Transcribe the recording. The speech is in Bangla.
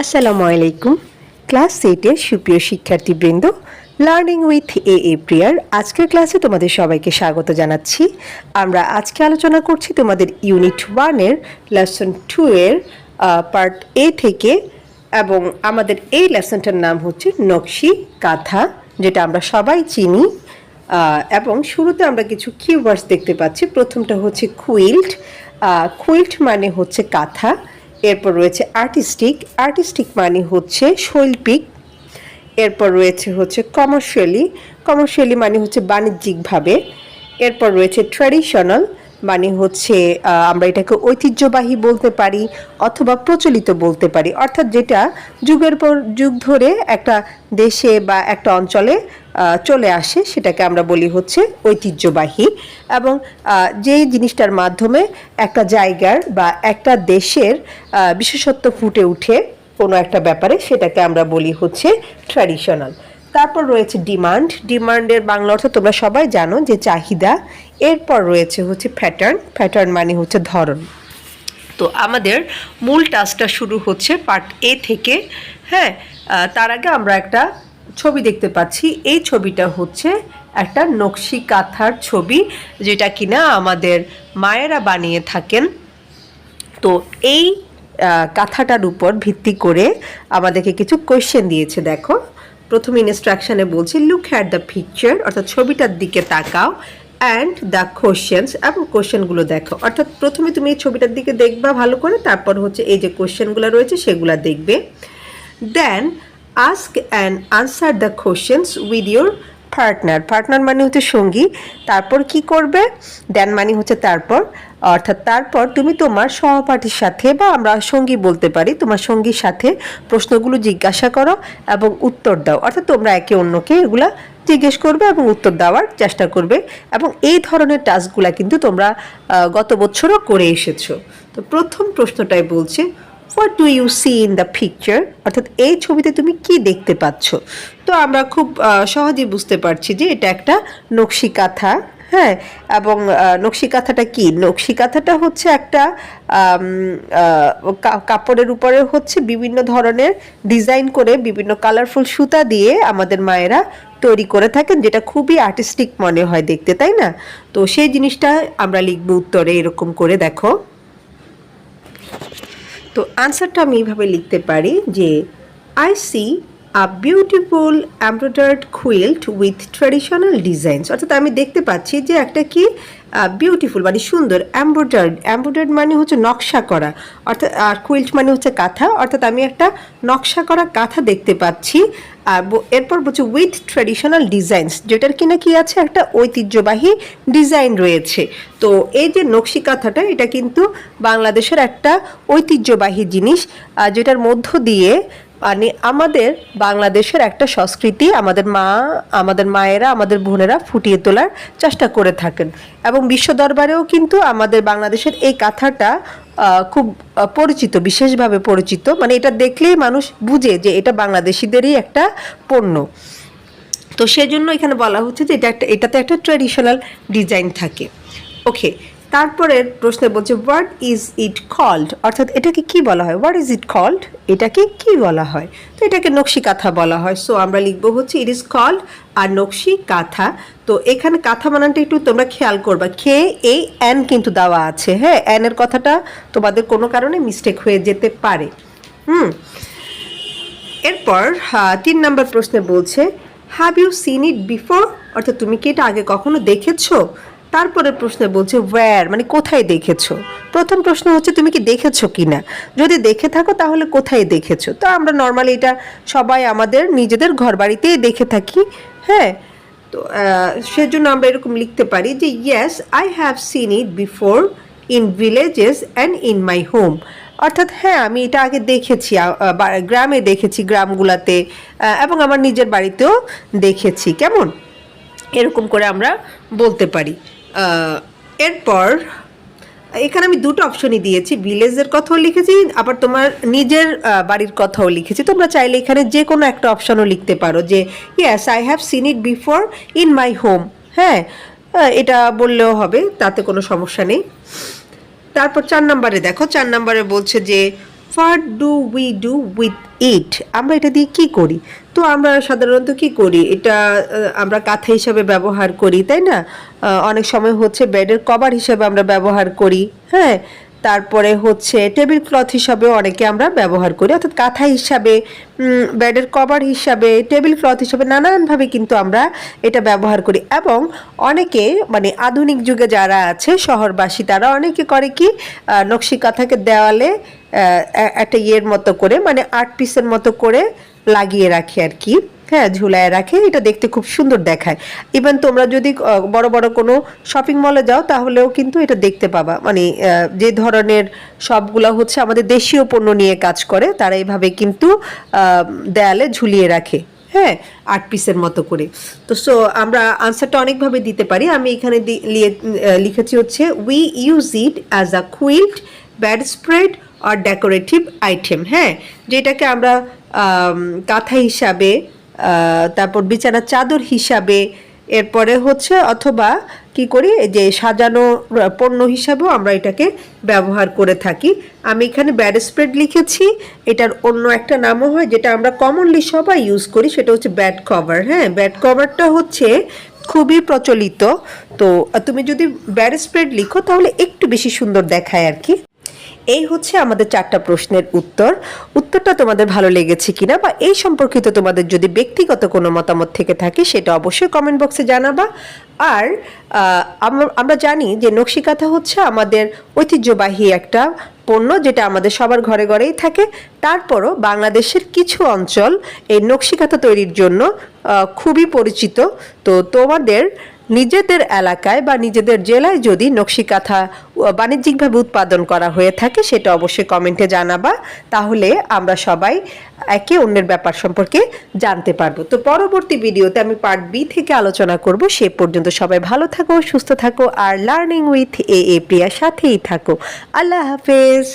আসসালামু আলাইকুম। ক্লাস 8 এর সুপ্রিয় শিক্ষার্থীবৃন্দ, লার্নিং উইথ এ প্রিয়ার আজকের ক্লাসে তোমাদের সবাইকে স্বাগত জানাচ্ছি। আমরা আজকে আলোচনা করছি তোমাদের ইউনিট 1 এর লেসন 2 এর পার্ট এ থেকে, এবং আমাদের এই লেসনটার নাম হচ্ছে নকশি কাঁথা, যেটা আমরা সবাই চিনি। এবং শুরুতে আমরা কিছু কিওয়ার্ডস দেখতে পাচ্ছি। প্রথমটা হচ্ছে কুইল্ট। কুইল্ট মানে হচ্ছে কাঁথা। এরপর রয়েছে আর্টিস্টিক মানে হচ্ছে শৈল্পিক। এরপর রয়েছে হচ্ছে কমার্শিয়ালি মানে হচ্ছে বাণিজ্যিকভাবে। এরপর রয়েছে ট্র্যাডিশনাল মানে হচ্ছে আমরা এটাকে ঐতিহ্যবাহী বলতে পারি অথবা প্রচলিত বলতে পারি, অর্থাৎ যেটা যুগের পর যুগ ধরে একটা দেশে বা একটা অঞ্চলে চলে আসে, সেটাকে আমরা বলি হচ্ছে ঐতিহ্যবাহী। এবং যেই জিনিসটার মাধ্যমে একটা জায়গার বা একটা দেশের বিশেষত্ব ফুটে উঠে কোনো একটা ব্যাপারে, সেটাকে আমরা বলি হচ্ছে ট্র্যাডিশনাল। তারপর রয়েছে ডিমান্ডের বাংলা অর্থ তোমরা সবাই জানো যে চাহিদা। এরপর রয়েছে হচ্ছে প্যাটার্ন মানে হচ্ছে ধরন। তো আমাদের মূল টাস্কটা শুরু হচ্ছে পার্ট এ থেকে। হ্যাঁ, তার আগে আমরা একটা ছবি দেখতে পাচ্ছি। এই ছবিটা হচ্ছে একটা নকশি কাঁথার ছবি, যেটা কিনা আমাদের মায়েরা বানিয়ে থাকেন। তো এই কাঁথাটার উপর ভিত্তি করে আমাদেরকে কিছু কোয়েশ্চেন দিয়েছে। দেখো, প্রথম ইনস্ট্রাকশনে বলছি লুক অ্যাট দ্য পিকচার, অর্থাৎ ছবিটার দিকে তাকাও, অ্যান্ড দ্য কোয়েশ্চেন্স, এবং কোয়েশ্চেনগুলো দেখো। অর্থাৎ প্রথমে তুমি এই ছবিটার দিকে দেখবা ভালো করে, তারপর হচ্ছে এই যে কোয়েশ্চেনগুলো রয়েছে সেগুলো দেখবে। Then ask and answer the questions with your partner মানে হচ্ছে সঙ্গী। তারপর কি করবে? দেন মানে হচ্ছে তারপর, অর্থাৎ তারপর তুমি তোমার সহপাঠীর সাথে, বা আমরা সঙ্গী বলতে পারি, তোমার সঙ্গীর সাথে প্রশ্নগুলো জিজ্ঞাসা করো এবং উত্তর দাও। অর্থাৎ তোমরা একে অন্যকে এগুলা জিজ্ঞেস করবে এবং উত্তর দেওয়ার চেষ্টা করবে। এবং এই ধরনের টাস্কগুলা কিন্তু তোমরা গত বছরও করে এসেছো। তো প্রথম প্রশ্নটাই বলছে what do you see in the picture, অর্থাৎ এই ছবিতে তুমি কি দেখতে পাচ্ছ। তো আমরা খুব সহজেই বুঝতে পারছি যে এটা একটা নকশি কাঁথা। হ্যাঁ, এবং নকশি কাঁথাটা কি? নকশি কাঁথাটা হচ্ছে একটা কাপড়ের উপরে হচ্ছে বিভিন্ন ধরনের ডিজাইন করে বিভিন্ন কালারফুল সুতা দিয়ে আমাদের মায়েরা তৈরি করে থাকেন, যেটা খুবই আর্টিস্টিক মনে হয় দেখতে, তাই না? তো সেই জিনিসটা আমরা লিখব উত্তরে এরকম করে। দেখো, তো আনসারটা আমি এইভাবে লিখতে পারি যে I C a beautiful embroidered quilt with traditional designs, অর্থাৎ আমি দেখতে পাচ্ছি যে একটা কি বিউটিফুল মানে সুন্দর, এমব্রয়ডার্ড মানে হচ্ছে নকশা করা, অর্থাৎ আর কুইল্ট মানে হচ্ছে কাঁথা, অর্থাৎ আমি একটা নকশা করা কাঁথা দেখতে পাচ্ছি। আর এরপর বলছে উইথ ট্র্যাডিশনাল ডিজাইনস, যেটার কিনা কি আছে, একটা ঐতিহ্যবাহী ডিজাইন রয়েছে। তো এই যে নকশি কাঁথাটা, এটা কিন্তু বাংলাদেশের একটা ঐতিহ্যবাহী জিনিস, যেটার মধ্য দিয়ে মানে আমাদের বাংলাদেশের একটা সংস্কৃতি আমাদের মায়েরা, আমাদের বোনেরা ফুটিয়ে তোলার চেষ্টা করে থাকেন। এবং বিশ্ব দরবারেও কিন্তু আমাদের বাংলাদেশের এই কাঁথাটা খুব পরিচিত, বিশেষভাবে পরিচিত। মানে এটা দেখলেই মানুষ বুঝে যে এটা বাংলাদেশিদেরই একটা পণ্য। তো সেজন্য এখানে বলা হচ্ছে যে এটাতে একটা ট্র্যাডিশনাল ডিজাইন থাকে। ওকে, তারপরের প্রশ্নে বলছে হোয়াট ইজ ইট কল্ড, অর্থাৎ এটাকে কি বলা হয়? হোয়াট ইজ ইট কল্ড, এটাকে কি বলা হয়? তো এটাকে নকশি কাঁথা বলা হয়। সো আমরা লিখবো হচ্ছে ইট ইজ কল্ড আর নকশি কাঁথা। তো এখানে কাঁথা বানানটা একটু তোমরা খেয়াল করবা, এই এন কিন্তু দেওয়া আছে। হ্যাঁ, এনের কথাটা তোমাদের কোনো কারণে মিস্টেক হয়ে যেতে পারে। এরপর 3 নম্বর প্রশ্নে বলছে have you seen it before, অর্থাৎ তুমি কি এটা আগে কখনো দেখেছো? তারপরে প্রশ্নে বলছে ওয়্যার, মানে কোথায় দেখেছো। প্রথম প্রশ্ন হচ্ছে তুমি কি দেখেছো কিনা, যদি দেখে থাকো তাহলে কোথায় দেখেছো। তো আমরা নর্মালি এটা সবাই আমাদের নিজেদের ঘর বাড়িতেই দেখে থাকি। হ্যাঁ, তো সেজন্য আমরা এরকম লিখতে পারি যে yes I have seen it before in villages and in my home, অর্থাৎ হ্যাঁ আমি এটা আগে দেখেছি, গ্রামে দেখেছি, গ্রামগুলাতে, এবং আমার নিজের বাড়িতেও দেখেছি। কেমন, এরকম করে আমরা বলতে পারি। এরপর এখানে আমি দুটো অপশনই দিয়েছি, ভিলেজের কথাও লিখেছি, আবার তোমার নিজের বাড়ির কথাও লিখেছি। তোমরা চাইলে এখানে যে কোনো একটা অপশনও লিখতে পারো যে yes I have seen it before in my home. হ্যাঁ, এটা বললেও হবে, তাতে কোনো সমস্যা নেই। তারপর 4 নম্বরে দেখো, 4 নম্বরে বলছে যে what do we do with it, আমরা এটা দিয়ে কি করি? তো আমরা সাধারণত কি করি, এটা আমরা কাঁথা হিসাবে ব্যবহার করি, তাই না? অনেক সময় হচ্ছে বেডের কভার হিসাবে আমরা ব্যবহার করি, হ্যাঁ। তারপরে হচ্ছে টেবিল ক্লথ হিসাবেও অনেকে আমরা ব্যবহার করি, অর্থাৎ কাঁথা হিসাবে, বেডের কভার হিসাবে, টেবিল ক্লথ হিসাবে নানানভাবে কিন্তু আমরা এটা ব্যবহার করি। এবং অনেকে মানে আধুনিক যুগে যারা আছে শহরবাসী, তারা অনেকে করে কি, নকশি কাঁথাকে দেওয়ালে একটা ইয়ের মতো করে, মানে আর্ট পিসের মতো করে লাগিয়ে রাখে আর কি, হ্যাঁ, ঝুলায় রাখে। এটা দেখতে খুব সুন্দর দেখায়। ইভেন তোমরা যদি বড় বড় কোনো শপিং মলে যাও তাহলেও কিন্তু এটা দেখতে পাবা, মানে যে ধরনের সবগুলো হচ্ছে আমাদের দেশীয় পণ্য নিয়ে কাজ করে, তারা এইভাবে কিন্তু দেয়ালে ঝুলিয়ে রাখে, হ্যাঁ, আর্ট পিসের মতো করে। তো সো আমরা আনসারটা অনেকভাবে দিতে পারি। আমি এখানে লিখেছি হচ্ছে we use it as a quilt, bedspread আর ডেকোরেটিভ আইটেম, হ্যাঁ, যেটাকে আমরা কাঁথা হিসাবে, তারপর বিছানার চাদর হিসাবে, এরপরে হচ্ছে অথবা কি করি, যে সাজানো পণ্য হিসাবেও আমরা এটাকে ব্যবহার করে থাকি। আমি এখানে বেড স্প্রেড লিখেছি, এটার অন্য একটা নামও হয় যেটা আমরা কমনলি সবাই ইউজ করি, সেটা হচ্ছে বেড কভার, হ্যাঁ। বেড কভারটা হচ্ছে খুবই প্রচলিত। তো তুমি যদি বেড স্প্রেড লিখো তাহলে একটু বেশি সুন্দর দেখায় আর কি। এই হচ্ছে আমাদের 4টা প্রশ্নের উত্তরটা তোমাদের ভালো লেগেছে কিনা, বা এই সম্পর্কিত তোমাদের যদি ব্যক্তিগত কোনো মতামত থেকে থাকে সেটা অবশ্যই কমেন্ট বক্সে জানাবা। আর আমরা জানি যে নকশি কাঁথা হচ্ছে আমাদের ঐতিহ্যবাহী একটা পণ্য, যেটা আমাদের সবার ঘরে ঘরেই থাকে। তারপরও বাংলাদেশের কিছু অঞ্চল এই নকশি কাঁথা তৈরির জন্য খুবই পরিচিত। তো তোমাদের নিজেদের এলাকায় বা নিজেদের জেলায় যদি নকশি কাঁথা বাণিজ্যিকভাবে উৎপাদন করা হয়ে থাকে সেটা অবশ্যই কমেন্টে জানাবা, তাহলে আমরা সবাই একে অন্যের ব্যাপার সম্পর্কে জানতে পারবো। তো পরবর্তী ভিডিওতে আমি পার্ট বি থেকে আলোচনা করব। সে পর্যন্ত সবাই ভালো থাকো, সুস্থ থাকো, আর লার্নিং উইথ এ প্রিয়ার সাথেই থাকো। আল্লাহ হাফেজ।